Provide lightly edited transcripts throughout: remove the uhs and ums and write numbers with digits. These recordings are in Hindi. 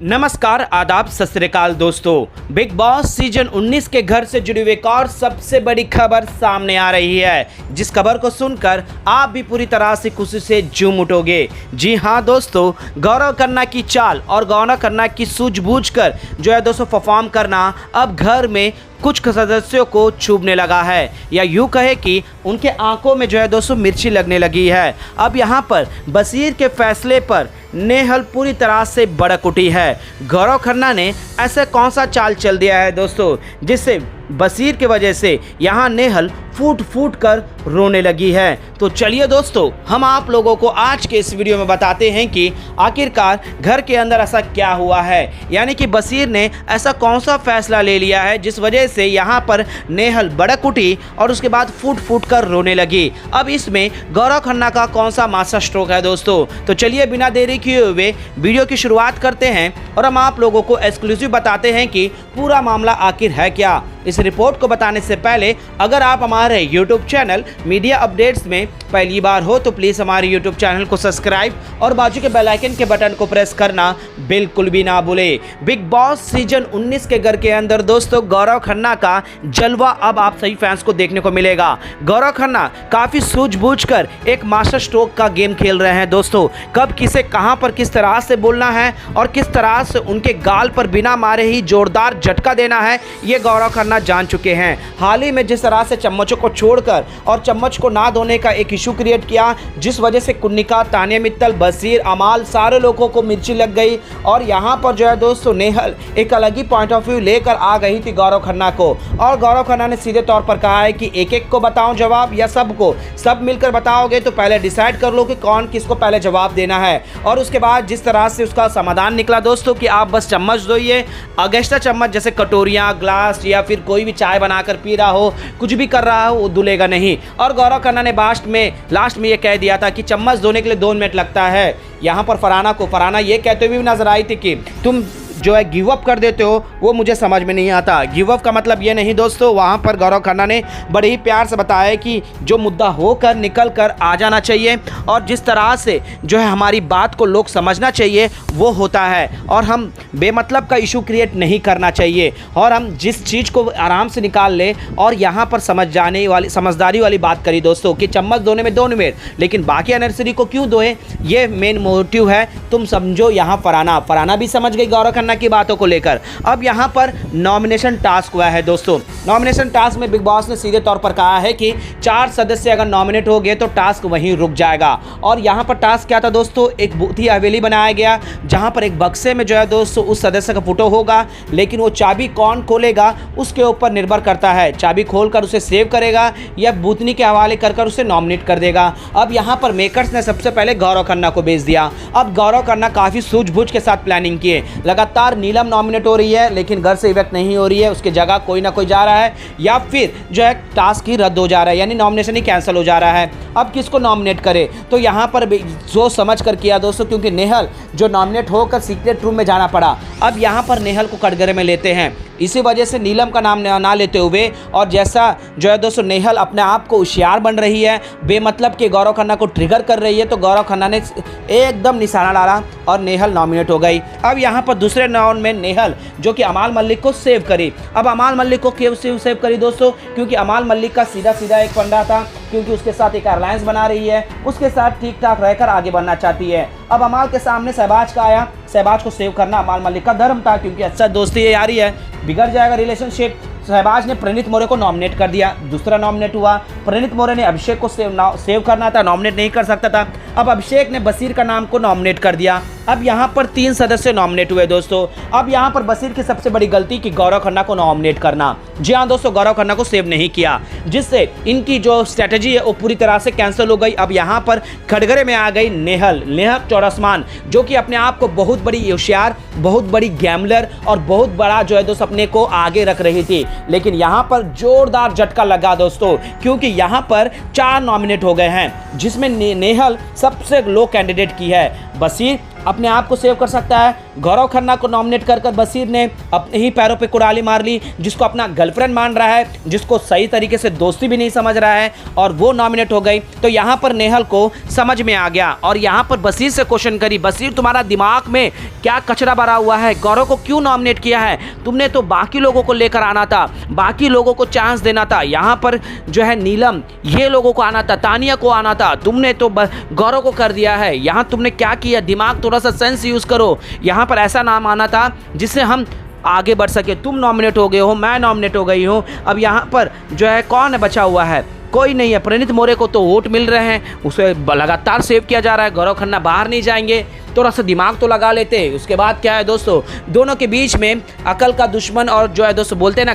नमस्कार, आदाब, सत श्री अकाल दोस्तों। बिग बॉस सीजन 19 के घर से जुड़ी हुई एक और सबसे बड़ी खबर सामने आ रही है, जिस खबर को सुनकर आप भी पूरी तरह से खुशी से झूम उठोगे। जी हाँ दोस्तों, गौरव खन्ना की चाल और गौरव खन्ना की सूझबूझकर जो है दोस्तों परफॉर्म करना अब घर में कुछ सदस्यों को चुभने लगा है, या यूँ कहे कि उनके आंखों में जो है दोस्तों मिर्ची लगने लगी है। अब यहाँ पर बसीर के फैसले पर नेहल पूरी तरह से भड़क उठी है। गौरव खन्ना ने ऐसा कौन सा चाल चल दिया है दोस्तों, जिससे बसीर के वजह से यहाँ नेहल फूट फूट कर रोने लगी है। तो चलिए दोस्तों, हम आप लोगों को आज के इस वीडियो में बताते हैं कि आखिरकार घर के अंदर ऐसा क्या हुआ है, यानी कि बसीर ने ऐसा कौन सा फैसला ले लिया है जिस वजह से यहाँ पर नेहल भड़क उठी और उसके बाद फूट फूट कर रोने लगी। अब इसमें गौरव खन्ना का कौन सा मास्टर स्ट्रोक है दोस्तों। तो चलिए बिना देरी किए हुए वीडियो की शुरुआत करते हैं और हम आप लोगों को एक्सक्लूसिव बताते हैं कि पूरा मामला आखिर है क्या। इस रिपोर्ट को बताने से पहले अगर आप हमारे YouTube चैनल मीडिया अपडेट्स में पहली बार हो तो प्लीज़ हमारे YouTube चैनल को सब्सक्राइब और बाजू के बेल आइकन के बटन को प्रेस करना बिल्कुल भी ना भूले। बिग बॉस सीजन 19 के घर के अंदर दोस्तों गौरव खन्ना का जलवा अब आप सभी फैंस को देखने को मिलेगा। गौरव खन्ना काफ़ी सूझबूझकर एक मास्टर स्ट्रोक का गेम खेल रहे हैं दोस्तों। कब किसे कहां पर किस तरह से बोलना है और किस तरह से उनके गाल पर बिना मारे ही जोरदार झटका देना है, ये गौरव खन्ना जान चुके हैं। हाल ही में जिस तरह से चम्मचों को छोड़कर और चम्मच को ना धोने का एक इशू क्रिएट किया, जिस वजह से कुन्निका, तानिया मित्तल, बसीर, अमाल सारे लोगों को मिर्ची लग गई और यहाँ पर जो है दोस्तों नेहल एक अलग ही पॉइंट ऑफ व्यू लेकर आ गई थी गौरव खन्ना को। और गौरव खन्ना ने सीधे तौर पर कहा है कि एक एक को बताऊं जवाब या सबको, सब मिलकर बताओगे तो पहले डिसाइड कर लो कि कौन किसको पहले जवाब देना है। और उसके बाद जिस तरह से उसका समाधान निकला दोस्तों कि आप बस चम्मच धोइए, अगेस्ट्रा चम्मच जैसे कटोरियाँ, ग्लास या फिर कोई भी चाय बनाकर पी रहा हो, कुछ भी कर रहा हो, वो धुलेगा नहीं। और गौरव खन्ना ने लास्ट में ये कह दिया था कि चम्मच धोने के लिए 2 मिनट लगता है। यहाँ पर फरहाना ये कहते हुए भी नजर आई थी कि तुम जो है गिव अप कर देते हो, वो मुझे समझ में नहीं आता। गिव अप का मतलब ये नहीं दोस्तों, वहाँ पर गौरव खन्ना ने बड़े ही प्यार से बताया कि जो मुद्दा होकर निकल कर आ जाना चाहिए और जिस तरह से जो है हमारी बात को लोग समझना चाहिए वो होता है, और हम बेमतलब का इशू क्रिएट नहीं करना चाहिए और हम जिस चीज़ को आराम से निकाल लें। और यहाँ पर समझदारी वाली बात करी दोस्तों कि चम्मच धोने में 2 मिनट, लेकिन बाकी अननेसेसरी को क्यों धोए, ये मेन मोटिव है। तुम समझो, यहाँ फरहाना भी समझ गई गौरव खन्ना की बातों को लेकर। अब यहाँ पर नॉमिनेशन टास्क हुआ है दोस्तों। नॉमिनेशन टास्क में बिग बॉस ने सीधे तौर पर कहा है कि 4 सदस्य अगर नॉमिनेट हो गए तो टास्क वहीं रुक जाएगा। और यहाँ पर टास्क क्या था दोस्तों, एक बहुत ही हवेली बनाया गया जहाँ पर एक बक्से में जो है दोस्तों उस सदस्य का फोटो होगा, लेकिन वो चाबी कौन खोलेगा उसके ऊपर निर्भर करता है। चाबी खोलकर उसे सेव करेगा या बूतनी के हवाले कर उसे नॉमिनेट कर देगा। अब यहाँ पर मेकर्स ने सबसे पहले गौरव खन्ना को भेज दिया। अब गौरव खन्ना काफ़ी सूझबूझ के साथ प्लानिंग किए। लगातार नीलम नॉमिनेट हो रही है लेकिन घर से इवेक्ट नहीं हो रही है, उसके जगह कोई ना कोई जा रहा है या फिर जो है टास्क ही रद्द हो जा रहा है, यानी नॉमिनेशन ही कैंसिल हो जा रहा है। अब किसको नॉमिनेट करे, तो यहाँ पर सोच समझ कर किया दोस्तों, क्योंकि नेहल जो नॉमिनेट होकर सीक्रेट रूम में जाना पड़ा। अब यहाँ पर नेहल को कटघरे में लेते हैं, इसी वजह से नीलम का नाम ना लेते हुए, और जैसा जो है दोस्तों नेहल अपने आप को होशियार बन रही है, बेमतलब के गौरव खन्ना को ट्रिगर कर रही है, तो गौरव खन्ना ने एकदम निशाना डाला और नेहल नॉमिनेट हो गई। अब यहाँ पर दूसरे राउंड में नेहल जो कि अमाल मलिक को सेव करी। अब अमाल मलिक को क्यों सेव करी दोस्तों, क्योंकि अमाल मलिक का सीधा एक फंडा था, क्योंकि उसके साथ एक अलायंस बना रही है, उसके साथ ठीक ठाक रहकर आगे बढ़ना चाहती है। अब अमाल के सामने शहबाज का आया, शहबाज को सेव करना अमाल मलिक का धर्म था, क्योंकि अच्छा दोस्ती है, यारी है, बिगड़ जाएगा रिलेशनशिप। शहबाज ने प्रणीत मोरे को नॉमिनेट कर दिया, दूसरा नॉमिनेट हुआ। प्रणीत मोरे ने अभिषेक को सेव करना था, नॉमिनेट नहीं कर सकता था। अब अभिषेक ने बसीर का नाम को नॉमिनेट कर दिया। अब यहाँ पर 3 सदस्य नॉमिनेट हुए दोस्तों। अब यहाँ पर बसीर की सबसे बड़ी गलती कि गौरव खन्ना को नॉमिनेट करना। जी हाँ दोस्तों, गौरव खन्ना को सेव नहीं किया, जिससे इनकी जो स्ट्रेटजी है वो पूरी तरह से कैंसिल हो गई। अब यहाँ पर कटघरे में आ गई नेहल चौरसमान, जो कि अपने आप को बहुत बड़ी होशियार, बहुत बड़ी गैमलर और बहुत बड़ा जो है दोस्तों अपने को आगे रख रही थी। लेकिन यहाँ पर जोरदार झटका लगा दोस्तों, क्योंकि यहाँ पर 4 नॉमिनेट हो गए हैं, जिसमें नेहल सबसे लो कैंडिडेट की है। बसीर अपने आप को सेव कर सकता है। गौरव खन्ना को नॉमिनेट कर बशीर ने अपने ही पैरों पे कुड़ाली मार ली, जिसको अपना गर्लफ्रेंड मान रहा है, जिसको सही तरीके से दोस्ती भी नहीं समझ रहा है, और वो नॉमिनेट हो गई। तो यहाँ पर नेहल को समझ में आ गया और यहाँ पर बशीर से क्वेश्चन करी, बशीर तुम्हारा दिमाग में क्या कचरा भरा हुआ है, गौरव को क्यों नॉमिनेट किया है, तुमने तो बाकी लोगों को लेकर आना था, बाकी लोगों को चांस देना था, यहाँ पर जो है नीलम ये लोगों को आना था, तानिया को आना था, तुमने तो गौरव को कर दिया है। यहाँ तुमने क्या किया, दिमाग थोड़ा सा सेंस यूज़ करो, यहाँ पर ऐसा नाम आना था जिससे हम आगे बढ़ सके। तुम नॉमिनेट हो गए हो, मैं नॉमिनेट हो गई हूँ, अब यहाँ पर जो है कौन बचा हुआ है, कोई नहीं है। प्रणीत मोरे को तो वोट मिल रहे हैं, उसे लगातार सेव किया जा रहा है, गौरव खन्ना बाहर नहीं जाएंगे, थोड़ा सा दिमाग तो लगा लेते। उसके बाद क्या है दोस्तों, दोनों के बीच में अकल का दुश्मन और जो है दोस्तों बोलते हैं ना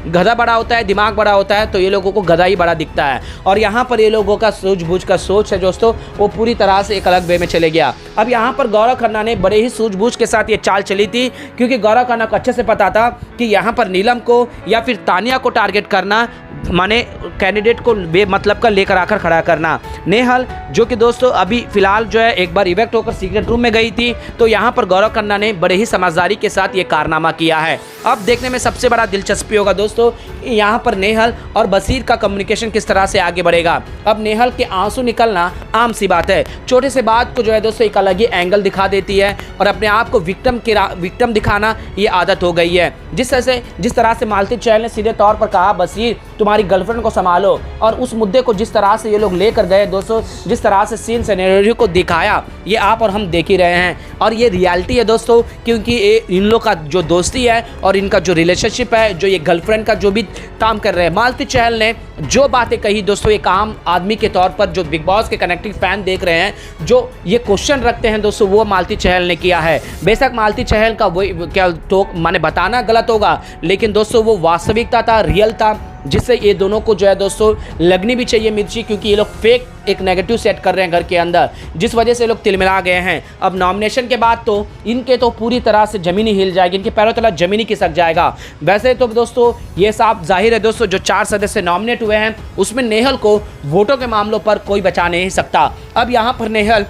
गधा बड़ा होता है, दिमाग बड़ा होता है, तो ये लोगों को गधा ही बड़ा दिखता है। और यहाँ पर ये लोगों का सूझबूझ का सोच है दोस्तों, वो पूरी तरह से एक अलग वे में चले गया। अब यहाँ पर गौरव खन्ना ने बड़े ही सूझबूझ के साथ ये चाल चली थी, क्योंकि गौरव खन्ना को अच्छे से पता था कि यहाँ पर नीलम को या फिर तानिया को टारगेट करना माने कैंडिडेट को बेमतलब का लेकर आकर खड़ा करना। नेहल जो कि दोस्तों अभी फिलहाल जो है एक बार इवेक्ट होकर सीक्रेट रूम में गई थी, तो यहाँ पर गौरव खन्ना ने बड़े ही समझदारी के साथ ये कारनामा किया है। अब देखने में सबसे बड़ा दिलचस्पी होगा दोस्तों, यहाँ पर नेहल और बशीर का कम्युनिकेशन किस तरह से आगे बढ़ेगा। अब नेहल के आंसू निकलना आम सी बात है, छोटे से बात को जो है दोस्तों एक अलग ही एंगल दिखा देती है और अपने आप को विक्टिम दिखाना ये आदत हो गई है। जिस तरह से मालती चहल ने सीधे तौर पर कहा बशीर तुम्हारी गर्लफ्रेंड को संभालो, और उस मुद्दे को जिस तरह से ये लोग लेकर गए दोस्तों, जिस तरह से सीन सिनेरियो को दिखाया, ये आप और हम देख ही रहे हैं। और ये रियलिटी है दोस्तों, क्योंकि इन लोग का जो दोस्ती है और इनका जो रिलेशनशिप है, जो ये गर्लफ्रेंड का जो भी काम कर रहे हैं, मालती चहल ने जो बातें कही दोस्तों, एक आम आदमी के तौर पर जो बिग बॉस के कनेक्टिव फैन देख रहे हैं, जो ये क्वेश्चन रखते हैं दोस्तों, वो मालती चहल ने किया है। बेशक मालती चहल का वो क्या तो माने बताना गलत होगा, लेकिन दोस्तों वो वास्तविकता था, रियल था, जिससे ये दोनों को जो है दोस्तों लगनी भी चाहिए मिर्ची, क्योंकि ये लोग फेक एक नेगेटिव सेट कर रहे हैं घर के अंदर, जिस वजह से लोग तिलमिला गए हैं। अब नॉमिनेशन के बाद तो इनके तो पूरी तरह से ज़मीन ही हिल जाएगी, इनके पैरों तला ज़मीन ही खिसक जाएगा। वैसे तो दोस्तों ये साफ जाहिर है दोस्तों, जो 4 सदस्य नॉमिनेट हुए हैं उसमें नेहल को वोटों के मामलों पर कोई बचा नहीं सकता। अब यहाँ पर नेहल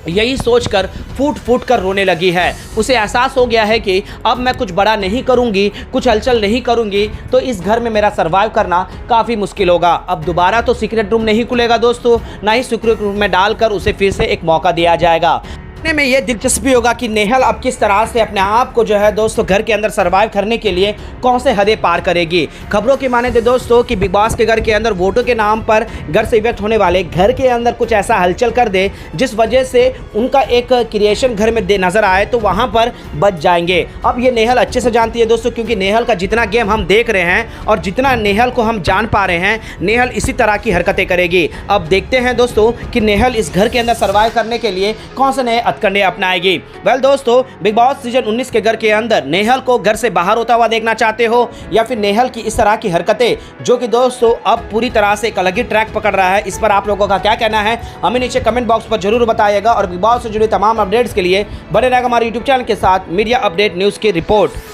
यही सोचकर फूट कर रोने लगी है। उसे एहसास हो गया है कि अब मैं कुछ बड़ा नहीं करूंगी, कुछ हलचल नहीं करूंगी, तो इस घर में मेरा सर्वाइव करना काफ़ी मुश्किल होगा। अब दोबारा तो सीक्रेट रूम नहीं खुलेगा दोस्तों, ना ही सीक्रेट रूम में डालकर उसे फिर से एक मौका दिया जाएगा। में ये दिलचस्पी होगा कि नेहल अब किस तरह से अपने आप को जो है दोस्तों घर के अंदर सरवाइव करने के लिए कौन से हदें पार करेगी। खबरों की माने थे दोस्तों कि बिग बॉस के घर के अंदर वोटों के नाम पर घर से इवेक्ट होने वाले घर के अंदर कुछ ऐसा हलचल कर दे जिस वजह से उनका एक क्रिएशन घर में नजर आए, तो वहां पर बच जाएंगे। अब ये नेहल अच्छे से जानती है दोस्तों, क्योंकि नेहल का जितना गेम हम देख रहे हैं और जितना नेहल को हम जान पा रहे हैं, नेहल इसी तरह की हरकतें करेगी। अब देखते हैं दोस्तों कि नेहल इस घर के अंदर सर्वाइव करने के लिए कौन से नए हथकंडे अपनाएगी। वेल दोस्तों, बिग बॉस सीजन 19 के घर के अंदर नेहल को घर से बाहर होता हुआ देखना चाहते हो, या फिर नेहल की इस तरह की हरकतें जो कि दोस्तों अब पूरी तरह से एक अलग ही ट्रैक पकड़ रहा है, इस पर आप लोगों का क्या कहना है हमें नीचे कमेंट बॉक्स पर जरूर बताइएगा। और बिग बॉस से जुड़े तमाम अपडेट्स के लिए बने रहेगा हमारे यूट्यूब चैनल के साथ मीडिया अपडेट न्यूज़ की रिपोर्ट।